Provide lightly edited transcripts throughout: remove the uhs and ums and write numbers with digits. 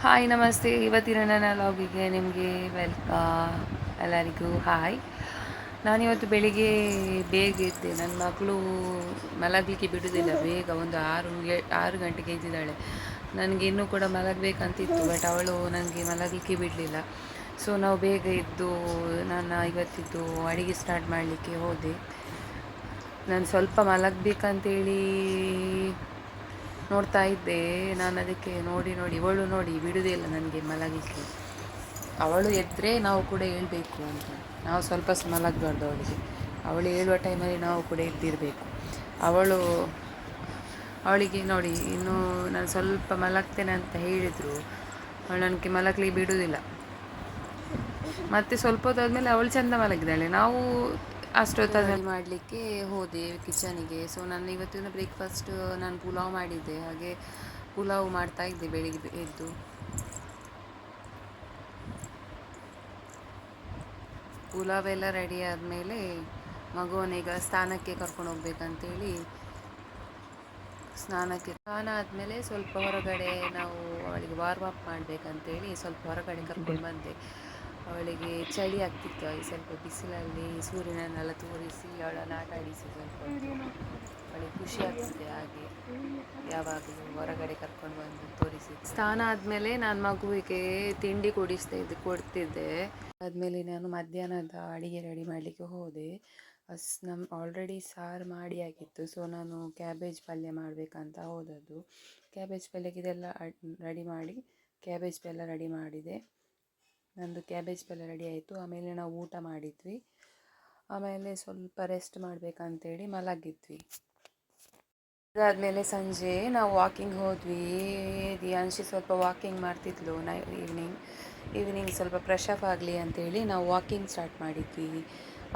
Hi ನಮಸ್ತೆ. ಇವತ್ತಿನ ನನ್ನ ಲಾಗಿಗೆ ನಿಮಗೆ ಎಲ್ಲರಿಗೂ ಹಾಯ್. ನಾನಿವತ್ತು ಬೆಳಿಗ್ಗೆ ಬೇಗ ಇದ್ದೆ. ನನ್ನ ಮಗಳು ಮಲಗಲಿಕ್ಕೆ ಬಿಡೋದಿಲ್ಲ, ಬೇಗ ಒಂದು 6 ಗಂಟೆಗೆ ಎದ್ದಿದ್ದಾಳೆ. ನನಗೆ ಇನ್ನೂ ಕೂಡ ಮಲಗಬೇಕಂತಿತ್ತು, ಬಟ್ ಅವಳು ನನಗೆ ಮಲಗಲಿಕ್ಕೆ ಬಿಡಲಿಲ್ಲ. ಸೊ ನಾವು ಬೇಗ ಇದ್ದು ನಾನು ಇವತ್ತಿದ್ದು ಅಡುಗೆ ಸ್ಟಾರ್ಟ್ ಮಾಡಲಿಕ್ಕೆ ಹೋದೆ. ನಾನು ಸ್ವಲ್ಪ ಮಲಗಬೇಕಂತೇಳಿ ನೋಡ್ತಾ ಇದ್ದೆ. ನಾನು ಅದಕ್ಕೆ ನೋಡಿ ಇವಳು ಬಿಡುವುದೇ ಇಲ್ಲ ನನಗೆ ಮಲಗಲಿಕ್ಕೆ. ಅವಳು ಎದ್ದರೆ ನಾವು ಕೂಡ ಹೇಳ್ಬೇಕು ಅಂತ, ನಾವು ಸ್ವಲ್ಪ ಸಹ ಮಲಗಬಾರ್ದು ಅವಳು ಹೇಳುವ ಟೈಮಲ್ಲಿ ನಾವು ಕೂಡ ಎದ್ದಿರಬೇಕು. ಅವಳಿಗೆ ನೋಡಿ, ಇನ್ನು ನಾನು ಸ್ವಲ್ಪ ಮಲಗ್ತೇನೆ ಅಂತ ಹೇಳಿದರು ಅವಳು ನನಗೆ ಮಲಗಲಿಕ್ಕೆ ಬಿಡುವುದಿಲ್ಲ. ಮತ್ತು ಸ್ವಲ್ಪ ಹೊತ್ತಾದಮೇಲೆ ಅವಳು ಚೆಂದ ಮಲಗಿದ್ದಾಳೆ. ನಾವು ಅಷ್ಟೊತ್ತು ರೆಡಿ ಮಾಡಲಿಕ್ಕೆ ಹೋದೆ ಕಿಚನಿಗೆ. ಸೊ ನಾನು ಇವತ್ತಿನ ಬ್ರೇಕ್ಫಾಸ್ಟ್ ನಾನು ಪುಲಾವ್ ಮಾಡಿದ್ದೆ, ಹಾಗೆ ಪುಲಾವ್ ಮಾಡ್ತಾ ಇದ್ದೆ ಬೆಳಿಗ್ಗೆ ಎದ್ದು. ಪುಲಾವ್ ಎಲ್ಲ ರೆಡಿ ಆದಮೇಲೆ ಮಗುವನ್ನೀಗ ಸ್ನಾನಕ್ಕೆ ಕರ್ಕೊಂಡು ಹೋಗ್ಬೇಕಂತೇಳಿ ಸ್ನಾನ ಆದಮೇಲೆ ಸ್ವಲ್ಪ ಹೊರಗಡೆ ನಾವು ಅವಳಿಗೆ ವಾರ್ಮ್ ಅಪ್ ಮಾಡಬೇಕಂತೇಳಿ ಸ್ವಲ್ಪ ಹೊರಗಡೆ ಕರ್ಕೊಂಡು ಬಂದೆ. ಅವಳಿಗೆ ಚಳಿ ಆಗ್ತಿತ್ತು, ಹಾಗೆ ಸ್ವಲ್ಪ ಬಿಸಿಲಲ್ಲಿ ಸೂರ್ಯನನ್ನೆಲ್ಲ ತೋರಿಸಿ ಅವಳನ್ನು ಆಟ ಆಡಿಸಿ ಸ್ವಲ್ಪ ಹೊತ್ತು ಅವಳಿಗೆ ಖುಷಿ ಆಗ್ತಿದೆ. ಹಾಗೆ ಯಾವಾಗಲೂ ಹೊರಗಡೆ ಕರ್ಕೊಂಡು ಬಂದು ತೋರಿಸಿ ಸ್ನಾನ ಆದಮೇಲೆ ನಾನು ಮಗುವಿಗೆ ತಿಂಡಿ ಕೊಡ್ತಿದ್ದೆ. ಆದಮೇಲೆ ನಾನು ಮಧ್ಯಾಹ್ನದ ಅಡಿಗೆ ರೆಡಿ ಮಾಡಲಿಕ್ಕೆ ಹೋದೆ. ಆಲ್ರೆಡಿ ಸಾರು ಮಾಡಿ ಆಗಿತ್ತು. ಸೊ ನಾನು ಕ್ಯಾಬೇಜ್ ಪಲ್ಯ ಮಾಡಬೇಕಂತ ಹೋದದ್ದು. ಕ್ಯಾಬೇಜ್ ಪಲ್ಯಕ್ಕೆ ಇದೆಲ್ಲ ಕ್ಯಾಬೇಜ್ ಪಲ್ಯ ರೆಡಿ ಮಾಡಿದೆ. ನಂದು ಕ್ಯಾಬೇಜ್ ಪಲ್ಯ ರೆಡಿ ಆಯಿತು. ಆಮೇಲೆ ನಾವು ಊಟ ಮಾಡಿದ್ವಿ. ಆಮೇಲೆ ಸ್ವಲ್ಪ ರೆಸ್ಟ್ ಮಾಡಬೇಕಂತೇಳಿ ಮಲಗಿದ್ವಿ. ಅದಾದಮೇಲೆ ಸಂಜೆ ನಾವು ವಾಕಿಂಗ್ ಹೋದ್ವಿ. ದಿಯಾನ್ಶಿ ಸ್ವಲ್ಪ ವಾಕಿಂಗ್ ಮಾಡ್ತಿದ್ಲು. ಈವ್ನಿಂಗ್ ಸ್ವಲ್ಪ ಫ್ರೆಶ್ ಅಪ್ ಆಗಲಿ ಅಂತೇಳಿ ನಾವು ವಾಕಿಂಗ್ ಸ್ಟಾರ್ಟ್ ಮಾಡಿದ್ವಿ.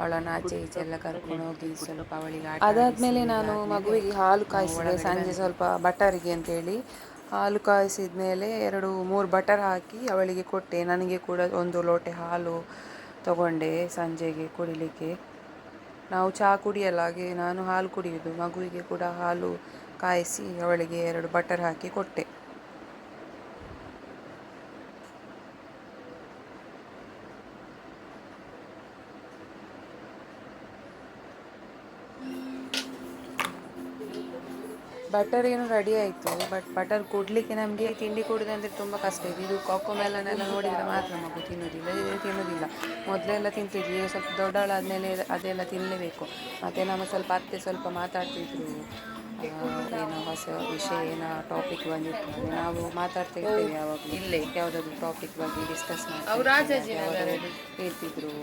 ಅವಳನ್ನು ಆಚೆ ಈಚೆ ಎಲ್ಲ ಕರ್ಕೊಂಡು ಹೋಗಿ ಸ್ವಲ್ಪ ಅವಳಿಗೆ ಅದಾದಮೇಲೆ ನಾನು ಮಗುವಿಗೆ ಹಾಲು ಕಾಯಿಸಿದೆ ಸಂಜೆ ಸ್ವಲ್ಪ ಬಟರಿಗೆ ಅಂತೇಳಿ. ಹಾಲು ಕಾಯಿಸಿದ ಮೇಲೆ 2-3 ಬಟರ್ ಹಾಕಿ ಅವಳಿಗೆ ಕೊಟ್ಟೆ. ನನಗೆ ಕೂಡ 1 ಲೋಟ ಹಾಲು ತಗೊಂಡೆ ಸಂಜೆಗೆ ಕುಡಿಲಿಕ್ಕೆ. ನಾವು ಚಹಾ ಕುಡಿಯಲ್ಲ, ಹಾಗೆ ನಾನು ಹಾಲು ಕುಡಿಯೋದು. ಮಗುವಿಗೆ ಕೂಡ ಹಾಲು ಕಾಯಿಸಿ ಅವಳಿಗೆ 2 ಬಟರ್ ಹಾಕಿ ಕೊಟ್ಟೆ. ಬಟರ್ ಏನು ರೆಡಿ ಆಯಿತು, ಬಟ್ ಬಟರ್ ಕೊಡಲಿಕ್ಕೆ ನಮಗೆ ತಿಂಡಿ ಕೊಡೋದಂದರೆ ತುಂಬ ಕಷ್ಟ ಇದೆ. ಇದು ಕೊಕೊಮೆಲನ್ನೆಲ್ಲ ನೋಡಿದರೆ ಮಾತ್ರ ಮಗು ತಿನ್ನೋದಿಲ್ಲ. ಮೊದಲೆಲ್ಲ ತಿಂತಿದ್ವಿ, ಈಗ ಸ್ವಲ್ಪ ದೊಡ್ಡವಳಾದಮೇಲೆ ಅದೆಲ್ಲ ತಿನ್ನಲೇಬೇಕು. ಮತ್ತು ನಮ್ಮ ಸ್ವಲ್ಪ ಅತ್ತೆ ಸ್ವಲ್ಪ ಮಾತಾಡ್ತಿದ್ರು, ಏನೋ ಹೊಸ ವಿಷಯ, ಏನೋ ಟಾಪಿಕ್ ಬಂದಿತ್ತು. ನಾವು ಮಾತಾಡ್ತಾ ಇರ್ತೇವೆ ಯಾವಾಗಲೂ, ಇಲ್ಲೇ ಯಾವುದಾದ್ರು ಟಾಪಿಕ್ ಬಗ್ಗೆ ಡಿಸ್ಕಸ್ ಮಾಡಿ ಹೇಳ್ತಿದ್ರು,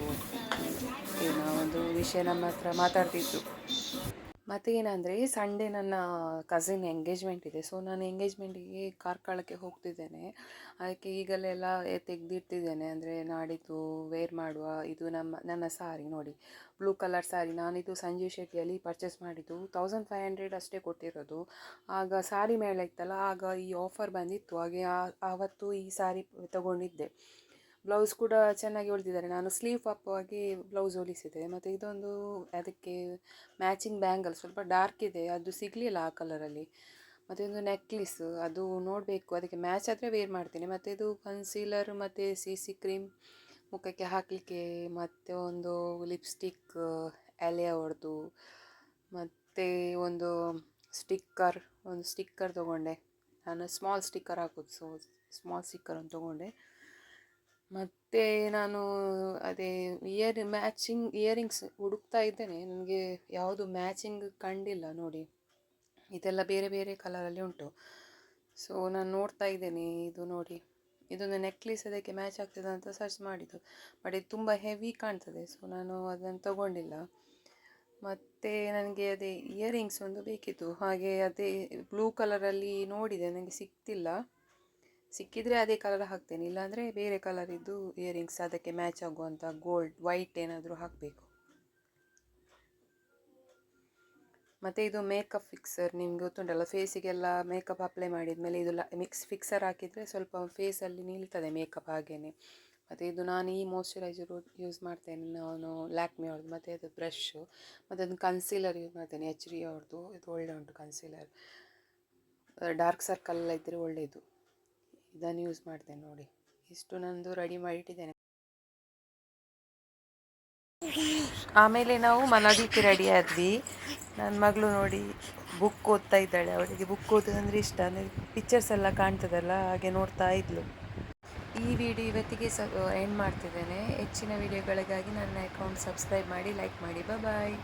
ಏನೋ ಒಂದು ವಿಷಯ ನಮ್ಮ ಹತ್ರ ಮಾತಾಡ್ತಿದ್ರು. ಮತ್ತು ಏನಂದರೆ ಸಂಡೇ ನನ್ನ ಕಸಿನ್ ಎಂಗೇಜ್ಮೆಂಟ್ ಇದೆ. ಸೊ ನಾನು ಎಂಗೇಜ್ಮೆಂಟಿಗೆ ಕಾರ್ಕಳಕ್ಕೆ ಹೋಗ್ತಿದ್ದೇನೆ. ಅದಕ್ಕೆ ಈಗಲೆಲ್ಲ ತೆಗೆದಿಡ್ತಿದ್ದೇನೆ, ಅಂದರೆ ನಾಡಿದ್ದು ವೇರ್ ಮಾಡುವ. ಇದು ನನ್ನ ಸಾರಿ ನೋಡಿ, ಬ್ಲೂ ಕಲರ್ ಸಾರಿ. ನಾನಿದು ಸಂಜೀವ್ ಶೆಟ್ಟಿಯಲ್ಲಿ ಪರ್ಚೇಸ್ ಮಾಡಿದ್ದು. 1500 ಅಷ್ಟೇ ಕೊಟ್ಟಿರೋದು. ಆಗ ಸಾರಿ ಮೇಳ ಇತ್ತಲ್ಲ, ಆಗ ಈ ಆಫರ್ ಬಂದಿತ್ತು. ಹಾಗೆ ಆವತ್ತು ಈ ಸಾರಿ ತಗೊಂಡಿದ್ದೆ. ಬ್ಲೌಸ್ ಕೂಡ ಚೆನ್ನಾಗಿ ಹೊಲಿದಿದ್ದಾರೆ. ನಾನು ಸ್ಲೀವ್ ಅಪ್ ಆಗಿ ಬ್ಲೌಸ್ ಹೊಲಿಸಿದೆ. ಮತ್ತು ಇದೊಂದು ಅದಕ್ಕೆ ಮ್ಯಾಚಿಂಗ್ ಬ್ಯಾಂಗಲ್ ಸ್ವಲ್ಪ ಡಾರ್ಕ್ ಇದೆ, ಅದು ಸಿಗಲಿಲ್ಲ ಆ ಕಲರಲ್ಲಿ. ಮತ್ತು ಒಂದು ನೆಕ್ಲೆಸ್, ಅದು ನೋಡಬೇಕು, ಅದಕ್ಕೆ ಮ್ಯಾಚ್ ಆದರೆ ವೇರ್ ಮಾಡ್ತೀನಿ. ಮತ್ತು ಇದು ಕನ್ಸೀಲರ್ ಮತ್ತು CC ಕ್ರೀಮ್ ಮುಖಕ್ಕೆ ಹಾಕಲಿಕ್ಕೆ, ಮತ್ತು ಒಂದು ಲಿಪ್ಸ್ಟಿಕ್ ಎಲೆ ಅವ್ರದ್ದು, ಮತ್ತು ಒಂದು ಸ್ಟಿಕ್ಕರ್ ತೊಗೊಂಡೆ. ನಾನು ಸ್ಮಾಲ್ ಸ್ಟಿಕ್ಕರ್ ಹಾಕೋದು, ಸೊ ಸ್ಮಾಲ್ ಸ್ಟಿಕ್ಕರ್ ಒಂದು ತೊಗೊಂಡೆ. ಮತ್ತು ನಾನು ಅದೇ ಮ್ಯಾಚಿಂಗ್ ಇಯರಿಂಗ್ಸ್ ಹುಡುಕ್ತಾ ಇದ್ದೇನೆ. ನನಗೆ ಯಾವುದು ಮ್ಯಾಚಿಂಗ್ ಕಂಡಿಲ್ಲ ನೋಡಿ. ಇದೆಲ್ಲ ಬೇರೆ ಬೇರೆ ಕಲರಲ್ಲಿ ಉಂಟು. ಸೊ ನಾನು ನೋಡ್ತಾ ಇದ್ದೇನೆ. ಇದು ನೋಡಿ, ಇದೊಂದು ನೆಕ್ಲೆಸ್ ಅದಕ್ಕೆ ಮ್ಯಾಚ್ ಆಗ್ತದೆ ಅಂತ ಸರ್ಚ್ ಮಾಡಿದ್ದು, ಬಟ್ ಇದು ತುಂಬ ಹೆವಿ ಕಾಣ್ತದೆ. ಸೊ ನಾನು ಅದನ್ನು ತಗೊಂಡಿಲ್ಲ. ಮತ್ತು ನನಗೆ ಅದೇ ಇಯರಿಂಗ್ಸ್ ಒಂದು ಬೇಕಿತ್ತು. ಹಾಗೆ ಅದೇ ಬ್ಲೂ ಕಲರಲ್ಲಿ ನೋಡಿದೆ, ನನಗೆ ಸಿಕ್ಕಿದರೆ ಅದೇ ಕಲರ್ ಹಾಕ್ತೇನೆ, ಇಲ್ಲಾಂದರೆ ಬೇರೆ ಕಲರಿದ್ದು ಇಯರಿಂಗ್ಸ್ ಅದಕ್ಕೆ ಮ್ಯಾಚ್ ಆಗುವಂಥ ವೈಟ್ ಏನಾದರೂ ಹಾಕಬೇಕು. ಮತ್ತು ಇದು ಮೇಕಪ್ ಫಿಕ್ಸರ್, ನಿಮ್ಗೆ ಗೊತ್ತುಂಟಲ್ಲ, ಫೇಸಿಗೆಲ್ಲ ಮೇಕಪ್ ಅಪ್ಲೈ ಮಾಡಿದ ಮೇಲೆ ಇದು ಫಿಕ್ಸರ್ ಹಾಕಿದರೆ ಸ್ವಲ್ಪ ಫೇಸಲ್ಲಿ ನಿಲ್ತದೆ ಮೇಕಪ್ ಹಾಗೇ. ಮತ್ತು ಇದು ನಾನು ಈ ಮಾಯ್ಶ್ಚರೈಸರ್ ಯೂಸ್ ಮಾಡ್ತೇನೆ, ನಾನು ಲ್ಯಾಕ್ಮಿ ಅವ್ರದ್ದು. ಮತ್ತು ಅದು ಬ್ರಷು, ಮತ್ತು ಅದನ್ನು ಕನ್ಸೀಲರ್ ಯೂಸ್ ಮಾಡ್ತೇನೆ, HB ಅವ್ರದ್ದು. ಇದು ಒಳ್ಳೆ ಉಂಟು ಕನ್ಸೀಲರ್, ಡಾರ್ಕ್ ಸರ್ಕಲ್ ಎಲ್ಲ ಇದ್ದರೆ ಒಳ್ಳೆಯದು. ಇದನ್ನು ಯೂಸ್ ಮಾಡ್ತೇನೆ ನೋಡಿ. ಇಷ್ಟು ನಂದು ರೆಡಿ ಮಾಡಿಟ್ಟಿದ್ದೇನೆ. ಆಮೇಲೆ ನಾವು ಮಲಗಲಿಕ್ಕೆ ರೆಡಿ ಆದ್ವಿ. ನನ್ನ ಮಗಳು ನೋಡಿ ಬುಕ್ ಓದ್ತಾ ಇದ್ದಾಳೆ. ಅವಳಿಗೆ ಬುಕ್ ಓದೋದಂದರೆ ಇಷ್ಟ, ಅಂದರೆ ಪಿಕ್ಚರ್ಸ್ ಎಲ್ಲ ಕಾಣ್ತದಲ್ಲ, ಹಾಗೆ ನೋಡ್ತಾ ಇದ್ಲು. ಈ ವಿಡಿಯೋ ಇವತ್ತಿಗೆ ಎಂಡ್ ಮಾಡ್ತಿದ್ದೇನೆ. ಹೆಚ್ಚಿನ ವಿಡಿಯೋಗಳಿಗಾಗಿ ನನ್ನ ಅಕೌಂಟ್ ಸಬ್ಸ್ಕ್ರೈಬ್ ಮಾಡಿ, ಲೈಕ್ ಮಾಡಿ. ಬಾಯ್.